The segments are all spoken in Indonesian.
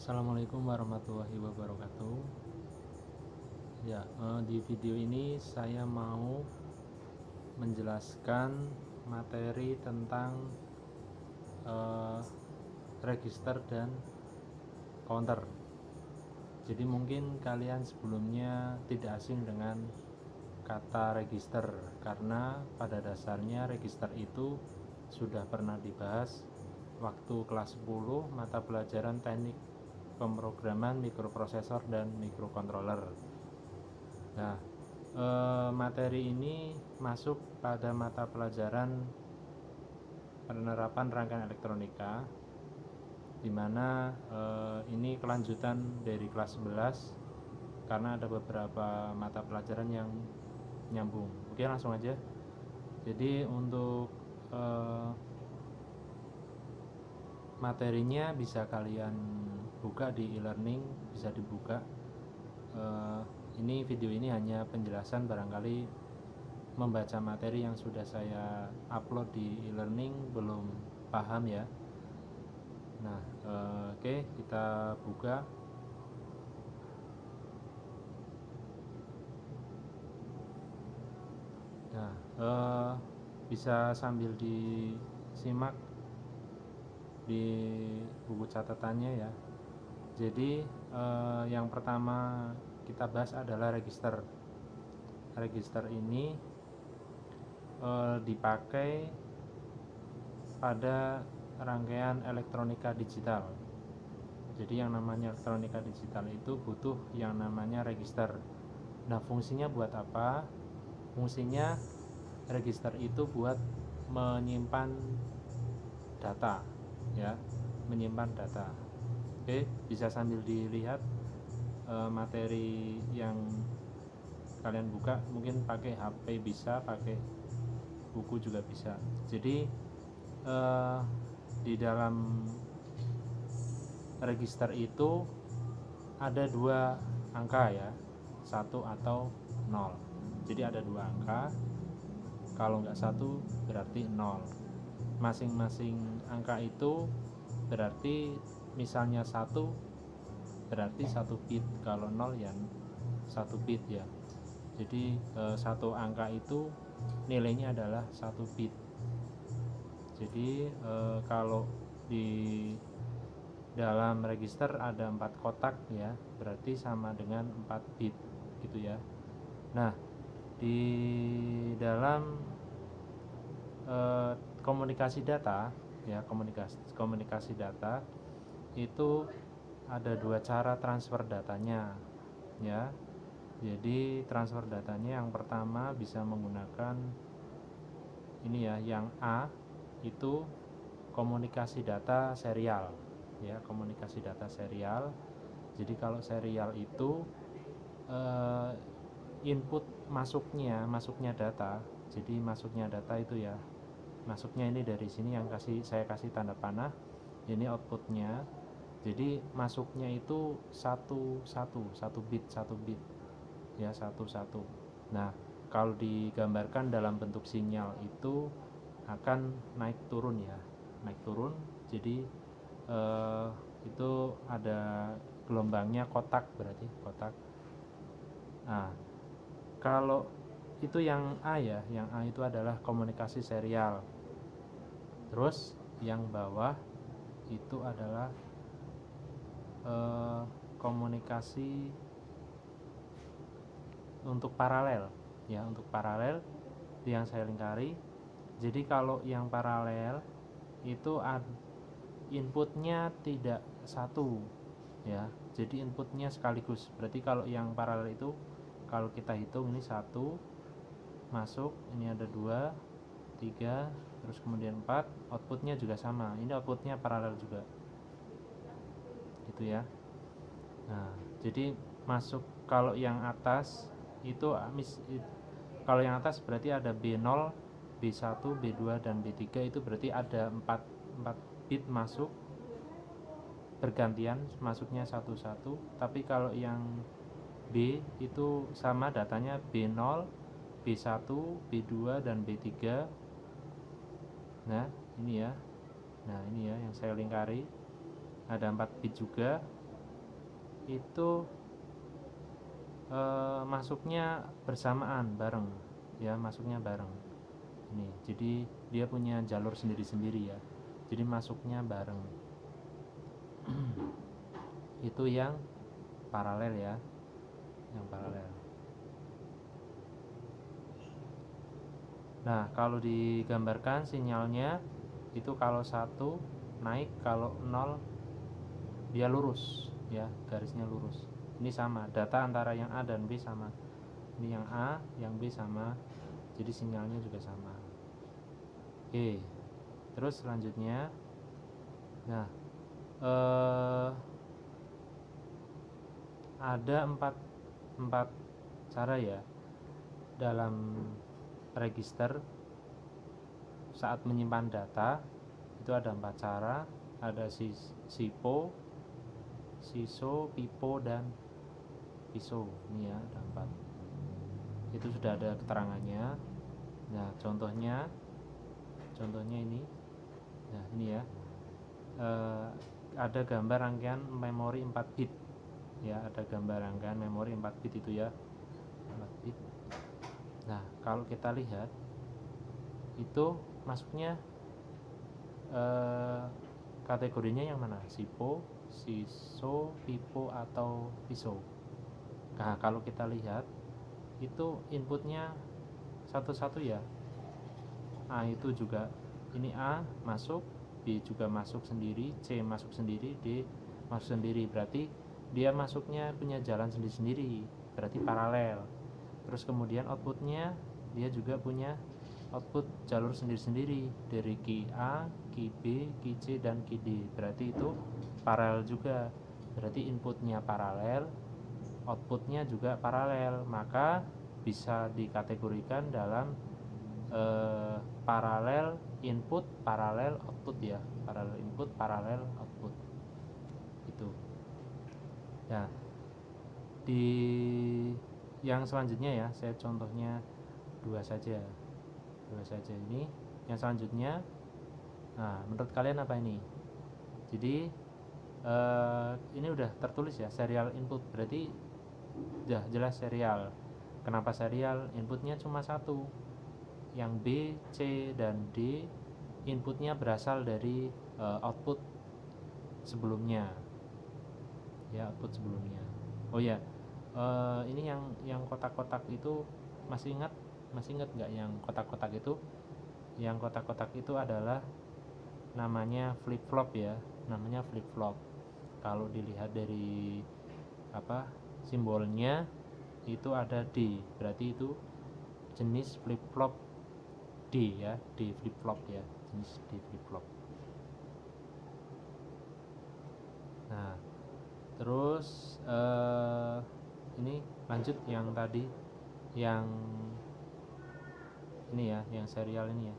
Assalamualaikum warahmatullahi wabarakatuh. Ya, di video ini saya mau menjelaskan materi tentang register dan counter. Jadi mungkin kalian sebelumnya tidak asing dengan kata register, karena pada dasarnya register itu sudah pernah dibahas waktu kelas 10 mata pelajaran teknik pemrograman mikroprosesor dan mikrokontroler. Nah, materi ini masuk pada mata pelajaran penerapan rangkaian elektronika, di mana ini kelanjutan dari kelas 11 karena ada beberapa mata pelajaran yang nyambung. Oke, langsung aja. Jadi untuk materinya bisa kalian buka di e-learning, bisa dibuka. Ini video ini hanya penjelasan, barangkali membaca materi yang sudah saya upload di e-learning belum paham ya. Nah, oke, kita buka. Nah, bisa sambil disimak di buku catatannya ya. Jadi yang pertama kita bahas adalah register. Register ini dipakai pada rangkaian elektronika digital. Jadi yang namanya elektronika digital itu butuh yang namanya register. Nah, fungsinya buat apa? Fungsinya register itu buat menyimpan data ya, menyimpan data. Oke, bisa sambil dilihat materi yang kalian buka, mungkin pakai HP bisa, pakai buku juga bisa. Jadi di dalam register itu ada dua angka ya, 1 atau 0. Jadi ada dua angka, kalau nggak 1 berarti 0. Masing-masing angka itu berarti, misalnya 1 berarti 1 bit, kalau 0 ya 1 bit ya. Jadi satu angka itu nilainya adalah 1 bit. Jadi kalau di dalam register ada 4 kotak ya, berarti sama dengan 4 bit gitu ya. Nah, di dalam komunikasi data ya, komunikasi data itu ada dua cara transfer datanya ya. Jadi transfer datanya yang pertama bisa menggunakan ini ya, yang A itu komunikasi data serial ya, komunikasi data serial. Jadi kalau serial itu input masuknya data. Jadi masuknya data itu ya, masuknya ini dari sini yang saya kasih tanda panah, ini outputnya. Jadi masuknya itu satu bit ya, satu. Nah, kalau digambarkan dalam bentuk sinyal itu akan naik turun ya, naik turun. Jadi itu ada gelombangnya kotak, berarti kotak. Nah, kalau itu yang A ya, yang A itu adalah komunikasi serial. Terus yang bawah itu adalah komunikasi untuk paralel ya, untuk paralel yang saya lingkari. Jadi kalau yang paralel itu inputnya tidak satu ya, jadi inputnya sekaligus. Berarti kalau yang paralel itu, kalau kita hitung ini 1 masuk, ini ada 2, 3, terus kemudian 4, outputnya juga sama, ini outputnya paralel juga gitu ya. Nah, jadi masuk, kalau yang atas itu kalau yang atas berarti ada B0, B1, B2 dan B3, itu berarti ada 4 bit masuk bergantian, masuknya satu-satu. Tapi kalau yang B itu sama datanya B0, B1, B2 dan B3. Nah, ini ya. Nah, ini ya yang saya lingkari. Ada 4 bit juga. itu masuknya bersamaan bareng ya, masuknya bareng ini, jadi dia punya jalur sendiri-sendiri ya, jadi masuknya bareng. Itu yang paralel ya, yang paralel. Nah, kalau digambarkan sinyalnya itu kalau 1 naik, kalau 0 dia lurus ya, garisnya lurus. Ini sama, data antara yang A dan B sama. Ini yang A, yang B sama. Jadi sinyalnya juga sama. Oke. Terus selanjutnya, nah, ada empat cara ya dalam register saat menyimpan data. Itu ada 4 cara. Ada SIPO, SISO, PIPO, dan PISO. Ini ya, ada 4. Itu sudah ada keterangannya. Nah, contohnya ini. Nah, ini ya, ada gambar rangkaian memori 4 bit ya, ada gambar rangkaian memori 4 bit itu ya, 4 bit. Nah, kalau kita lihat itu masuknya kategorinya yang mana? SIPO, SISO, PIPO, atau PISO. Nah, kalau kita lihat itu inputnya satu-satu ya. A itu juga, ini A masuk, B juga masuk sendiri, C masuk sendiri, D masuk sendiri. Berarti dia masuknya punya jalan sendiri-sendiri, berarti paralel. Terus kemudian outputnya dia juga punya output jalur sendiri-sendiri, dari key A, key B, key C, dan key D. Berarti itu paralel juga. Berarti inputnya paralel, outputnya juga paralel. Maka bisa dikategorikan dalam paralel input, paralel output ya, paralel input, paralel output itu ya. Di yang selanjutnya ya, saya contohnya dua saja ini. Yang selanjutnya, nah, menurut kalian apa ini? Jadi ini udah tertulis ya, serial input, berarti udah jelas serial. Kenapa serial? Inputnya cuma satu. Yang B, C, dan D inputnya berasal dari output sebelumnya ya, output sebelumnya. Oh ya, ini yang kotak-kotak itu masih ingat nggak yang kotak-kotak itu? Yang kotak-kotak itu adalah namanya flip flop ya, namanya flip flop. Kalau dilihat dari simbolnya itu ada D, berarti itu jenis flip flop D ya, D flip flop ya, jenis D flip flop. Nah, terus ini lanjut yang tadi, yang ini ya, yang serial ini ya,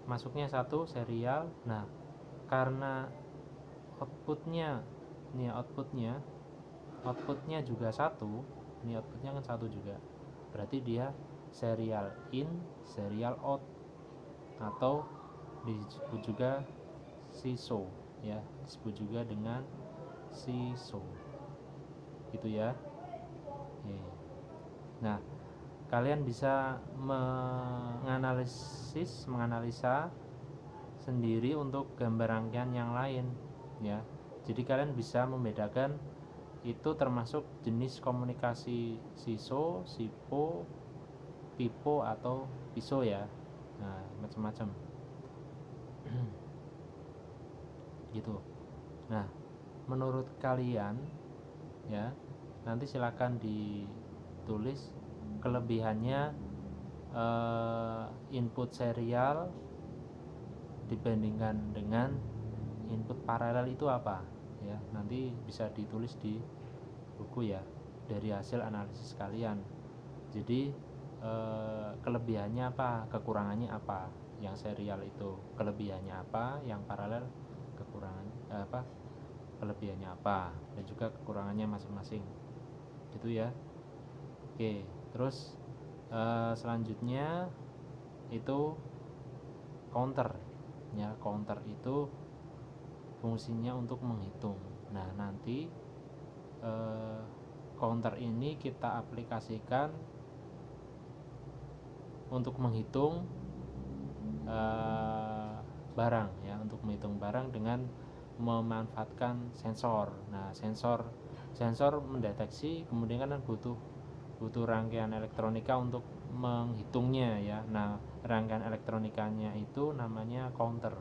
masuknya satu serial. Nah, karena outputnya ini ya, outputnya juga satu, ini outputnya kan satu juga, berarti dia serial in, serial out, atau disebut juga SISO ya, disebut juga dengan SISO gitu ya. Nah, kalian bisa menganalisa sendiri untuk gambar rangkaian yang lain ya. Jadi kalian bisa membedakan itu termasuk jenis komunikasi SISO, SIPO, PIPO, atau PISO ya. Nah, macam-macam gitu. Nah, menurut kalian ya, nanti silakan ditulis kelebihannya input serial dibandingkan dengan input paralel itu apa ya. Nanti bisa ditulis di buku ya, dari hasil analisis kalian. Jadi kelebihannya apa, kekurangannya apa yang serial itu, kelebihannya apa, yang paralel kekurangan kelebihannya apa, dan juga kekurangannya masing-masing gitu ya. Oke, terus selanjutnya itu counter ya. Counter itu fungsinya untuk menghitung. Nah, nanti counter ini kita aplikasikan untuk menghitung barang ya, untuk menghitung barang dengan memanfaatkan sensor. Nah, sensor mendeteksi, kemudian kan butuh rangkaian elektronika untuk menghitungnya ya. Nah, rangkaian elektronikanya itu namanya counter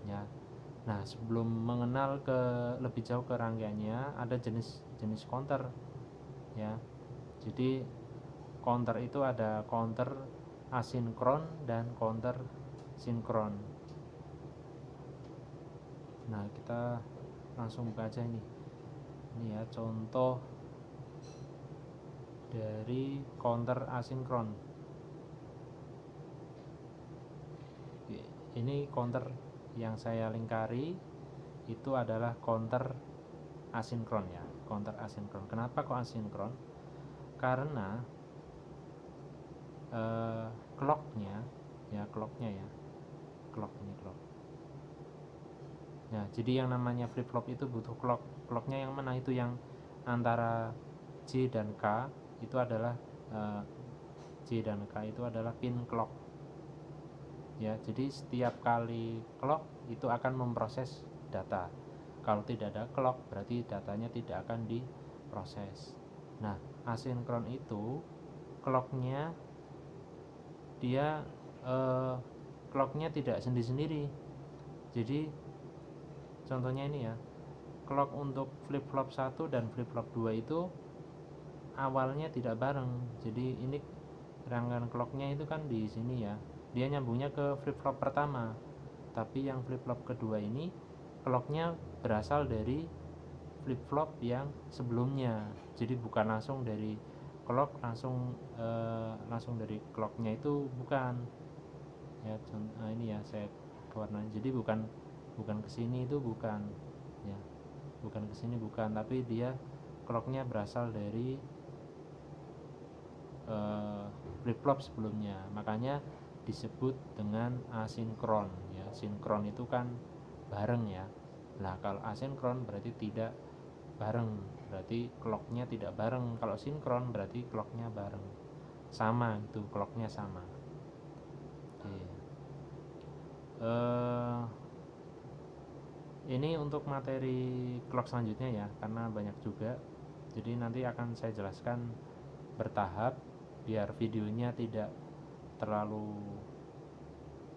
ya. Nah, sebelum mengenal lebih jauh ke rangkaiannya, ada jenis counter ya. Jadi counter itu ada counter asinkron dan counter sinkron. Nah, kita langsung buka aja ini ya, contoh dari counter asinkron. Ini counter yang saya lingkari itu adalah counter asinkron ya, counter asinkron. Kenapa kok asinkron? Karena clocknya ya, clock. Nah, jadi yang namanya flip flop itu butuh clock. Clocknya yang mana? Itu yang antara J dan K itu adalah J dan K itu adalah pin clock. Ya, jadi setiap kali clock itu akan memproses data. Kalau tidak ada clock berarti datanya tidak akan diproses. Nah, asinkron itu clocknya dia clocknya tidak sendiri-sendiri. Jadi contohnya ini ya, clock untuk flip flop 1 dan flip flop 2 itu awalnya tidak bareng. Jadi ini rangkaian clocknya itu kan di sini ya, dia nyambungnya ke flip flop pertama, tapi yang flip flop kedua ini clocknya berasal dari flip flop yang sebelumnya. Jadi bukan langsung dari clock langsung dari clocknya, itu bukan ya. Ini ya saya warnanya, jadi bukan kesini, itu bukan ya, bukan kesini, bukan, tapi dia clocknya berasal dari flip flop sebelumnya, makanya disebut dengan asinkron ya. Sinkron itu kan bareng ya. Nah, kalau asinkron berarti tidak bareng, berarti clocknya tidak bareng. Kalau sinkron berarti clocknya bareng, sama itu, clocknya sama. Oke. Ini untuk materi clock selanjutnya ya, karena banyak juga, jadi nanti akan saya jelaskan bertahap biar videonya tidak terlalu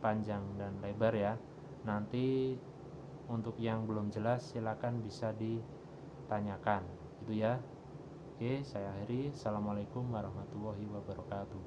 panjang dan lebar ya. Nanti untuk yang belum jelas silakan bisa ditanyakan gitu ya. Oke, saya akhiri. Assalamualaikum warahmatullahi wabarakatuh.